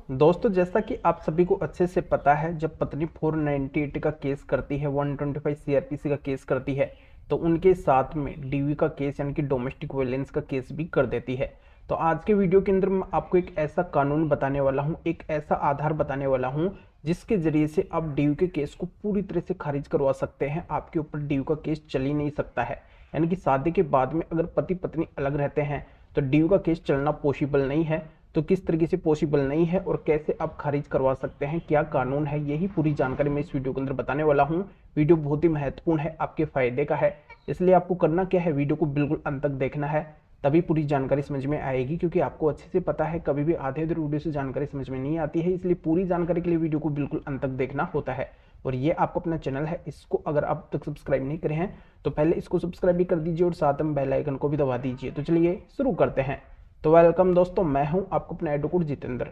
दोस्तों, जैसा कि आप सभी को अच्छे से पता है, जब पत्नी 498 का केस करती है, 125 सीआरपीसी का केस करती है, तो उनके साथ में डीवी का केस यानी कि डोमेस्टिक वायलेंस का केस भी कर देती है। तो आज के वीडियो के अंदर मैं आपको एक ऐसा कानून बताने वाला हूं, एक ऐसा आधार बताने वाला हूं, जिसके जरिए से आप डीवी के केस को पूरी तरह से खारिज करवा सकते हैं। आपके ऊपर डीवी का केस चल ही नहीं सकता है। यानी कि शादी के बाद में अगर पति पत्नी अलग रहते हैं तो डीवी का केस चलना पॉसिबल नहीं है। तो किस तरीके से पॉसिबल नहीं है और कैसे आप खारिज करवा सकते हैं, क्या कानून है, यही पूरी जानकारी मैं इस वीडियो के अंदर बताने वाला हूं। वीडियो बहुत ही महत्वपूर्ण है, आपके फायदे का है, इसलिए आपको करना क्या है, वीडियो को बिल्कुल अंत तक देखना है, तभी पूरी जानकारी समझ में आएगी। क्योंकि आपको अच्छे से पता है कभी भी आधे अधूरे वीडियो से जानकारी समझ में नहीं आती है, इसलिए पूरी जानकारी के लिए वीडियो को बिल्कुल अंत तक देखना होता है। और ये आपको अपना चैनल है, इसको अगर आप तक सब्सक्राइब नहीं करे हैं तो पहले इसको सब्सक्राइब भी कर दीजिए और साथ में बेल आइकन को भी दबा दीजिए। तो चलिए शुरू करते हैं। तो वेलकम दोस्तों, मैं हूं आपको अपना एडवोकेट जितेंद्र।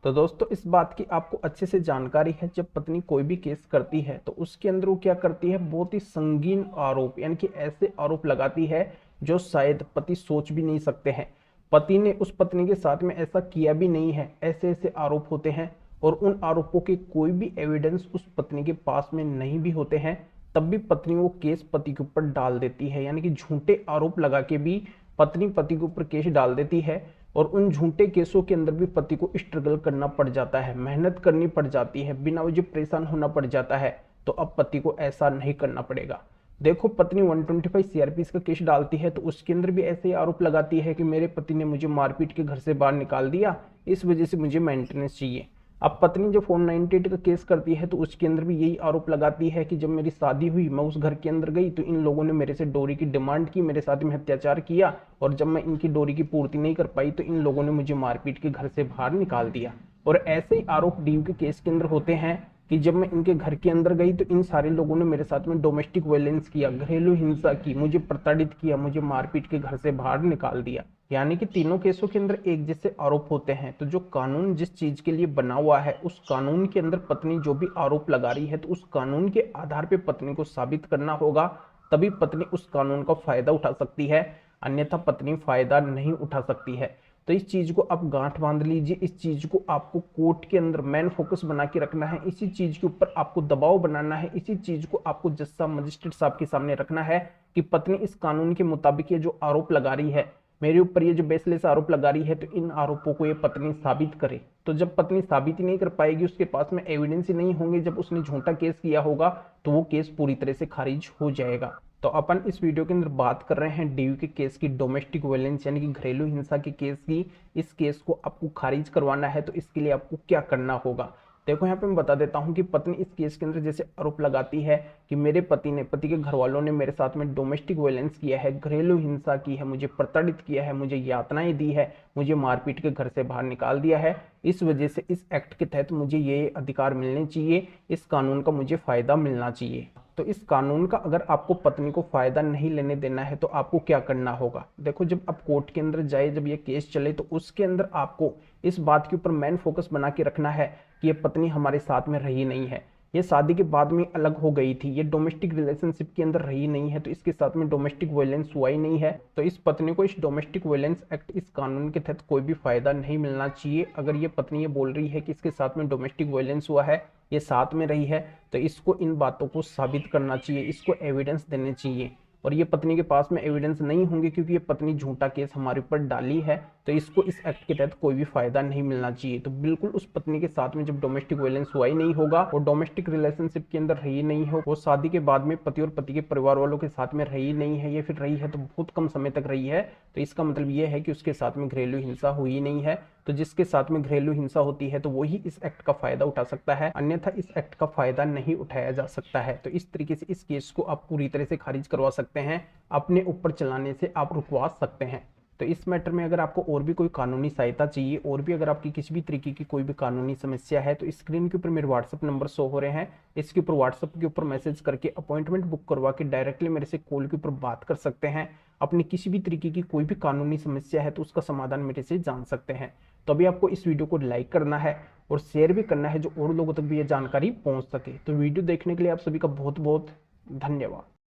तो दोस्तों, इस बात की आपको अच्छे से जानकारी है, जब पत्नी कोई भी केस करती है तो उसके अंदर वो क्या करती है, बहुत ही संगीन आरोप यानी कि ऐसे आरोप लगाती है जो शायद पति सोच भी नहीं सकते हैं। पति ने उस पत्नी के साथ में ऐसा किया भी नहीं है, ऐसे ऐसे आरोप होते हैं। और उन आरोपों के कोई भी एविडेंस उस पत्नी के पास में नहीं भी होते हैं, तब भी पत्नी वो केस पति के ऊपर डाल देती है। यानी कि झूठे आरोप लगा के भी पत्नी पति के ऊपर केस डाल देती है। और उन झूठे केसों के अंदर भी पति को स्ट्रगल करना पड़ जाता है, मेहनत करनी पड़ जाती है, बिना वजह परेशान होना पड़ जाता है। तो अब पति को ऐसा नहीं करना पड़ेगा। देखो, पत्नी 125 सीआरपीसी का केस डालती है तो उसके अंदर भी ऐसे ही आरोप लगाती है कि मेरे पति ने मुझे मारपीट के घर से बाहर निकाल दिया, इस वजह से मुझे मेंटेनेंस चाहिए। अब पत्नी जब 498 का केस करती है तो उसके अंदर भी यही आरोप लगाती है कि जब मेरी शादी हुई, मैं उस घर के अंदर गई तो इन लोगों ने मेरे से डोरी की डिमांड की, मेरे साथ में अत्याचार किया, और जब मैं इनकी डोरी की पूर्ति नहीं कर पाई तो इन लोगों ने मुझे मारपीट के घर से बाहर निकाल दिया। और ऐसे ही आरोप डीयू के केस के अंदर होते हैं कि जब मैं इनके घर के अंदर गई तो इन सारे लोगों ने मेरे साथ में डोमेस्टिक वायलेंस किया, घरेलू हिंसा की, मुझे प्रताड़ित किया, मुझे मारपीट के घर से बाहर निकाल दिया। यानी कि तीनों केसों के अंदर एक जैसे आरोप होते हैं। तो जो कानून जिस चीज के लिए बना हुआ है, उस कानून के अंदर पत्नी जो भी आरोप लगा रही है तो उस कानून के आधार पे पत्नी को साबित करना होगा, तभी पत्नी उस कानून का फायदा उठा सकती है, अन्यथा पत्नी फायदा नहीं उठा सकती है। तो इस चीज को आप गांठ बांध लीजिए, इस चीज को आपको कोर्ट के अंदर मेन फोकस बना के रखना है, इसी चीज के ऊपर आपको दबाव बनाना है, इसी चीज को आपको जज साहब, मजिस्ट्रेट साहब के सामने रखना है कि पत्नी इस कानून के मुताबिक ये जो आरोप लगा रही है, मेरे ऊपर ये जो बेसलेस आरोप लगा रही है, तो इन आरोपों को ये पत्नी साबित करे। तो जब पत्नी साबित ही नहीं कर पाएगी, उसके पास में एविडेंस ही नहीं होंगे, जब उसने झूठा केस किया होगा, तो वो केस पूरी तरह से खारिज हो जाएगा। तो अपन इस वीडियो के अंदर बात कर रहे हैं डीयू के केस की, डोमेस्टिक वायलेंस यानी कि घरेलू हिंसा के केस की। इस केस को आपको खारिज करवाना है तो इसके लिए आपको क्या करना होगा। देखो, यहाँ पे मैं बता देता हूँ कि पत्नी इस केस के अंदर जैसे आरोप लगाती है कि मेरे पति के घर वालों ने मेरे साथ में डोमेस्टिक वायलेंस किया है, घरेलू हिंसा की है, मुझे प्रताड़ित किया है, मुझे यातनाएं दी है, मुझे मारपीट के घर से बाहर निकाल दिया है, इस वजह से इस एक्ट के तहत मुझे ये अधिकार मिलने चाहिए, इस कानून का मुझे फायदा मिलना चाहिए। तो इस कानून का अगर आपको पत्नी को फायदा नहीं लेने देना है तो आपको क्या करना होगा। देखो, जब आप कोर्ट के अंदर जाए, जब ये केस चले, तो उसके अंदर आपको इस बात के ऊपर मेन फोकस बना के रखना है कि ये पत्नी हमारे साथ में रही नहीं है, ये शादी के बाद में अलग हो गई थी, ये डोमेस्टिक रिलेशनशिप के अंदर रही नहीं है, तो इसके साथ में डोमेस्टिक वायलेंस हुआ ही नहीं है। तो इस पत्नी को इस डोमेस्टिक वायलेंस एक्ट, इस कानून के तहत कोई भी फायदा नहीं मिलना चाहिए। अगर ये पत्नी ये बोल रही है कि इसके साथ में डोमेस्टिक वायलेंस हुआ है, ये साथ में रही है, तो इसको इन बातों को साबित करना चाहिए, इसको एविडेंस देने चाहिए। और ये पत्नी के पास में एविडेंस नहीं होंगे क्योंकि ये पत्नी झूठा केस हमारे ऊपर डाली है, तो इसको इस एक्ट के तहत कोई भी फायदा नहीं मिलना चाहिए। तो बिल्कुल उस पत्नी के साथ में जब डोमेस्टिक वायलेंस हुआ ही नहीं होगा, और डोमेस्टिक रिलेशनशिप के अंदर रही नहीं हो, वो शादी के बाद में पति और पति के परिवार वालों के साथ में रही नहीं है, या फिर रही है तो बहुत कम समय तक रही है, तो इसका मतलब ये है कि उसके साथ में घरेलू हिंसा हुई नहीं है। तो जिसके साथ में घरेलू हिंसा होती है तो वही इस एक्ट का फायदा उठा सकता है, अन्यथा इस एक्ट का फायदा नहीं उठाया जा सकता है। तो इस तरीके से इस केस को आप पूरी तरह से खारिज करवा सकते हैं, अपने ऊपर चलाने से आप रुकवा सकते हैं। तो इस मैटर में अगर आपको और भी कोई कानूनी सहायता चाहिए, और भी अगर आपकी किसी भी तरीके की कोई भी कानूनी समस्या है, तो स्क्रीन के ऊपर मेरे व्हाट्सअप नंबर शो हो रहे हैं, इसके ऊपर व्हाट्सअप के ऊपर मैसेज करके अपॉइंटमेंट बुक करवा के डायरेक्टली मेरे से कॉल के ऊपर बात कर सकते हैं। अपनी किसी भी तरीके की कोई भी कानूनी समस्या है तो उसका समाधान मेरे से जान सकते हैं। तो अभी आपको इस वीडियो को लाइक करना है और शेयर भी करना है, जो और लोगों तक भी ये जानकारी पहुंच सके। तो वीडियो देखने के लिए आप सभी का बहुत बहुत धन्यवाद।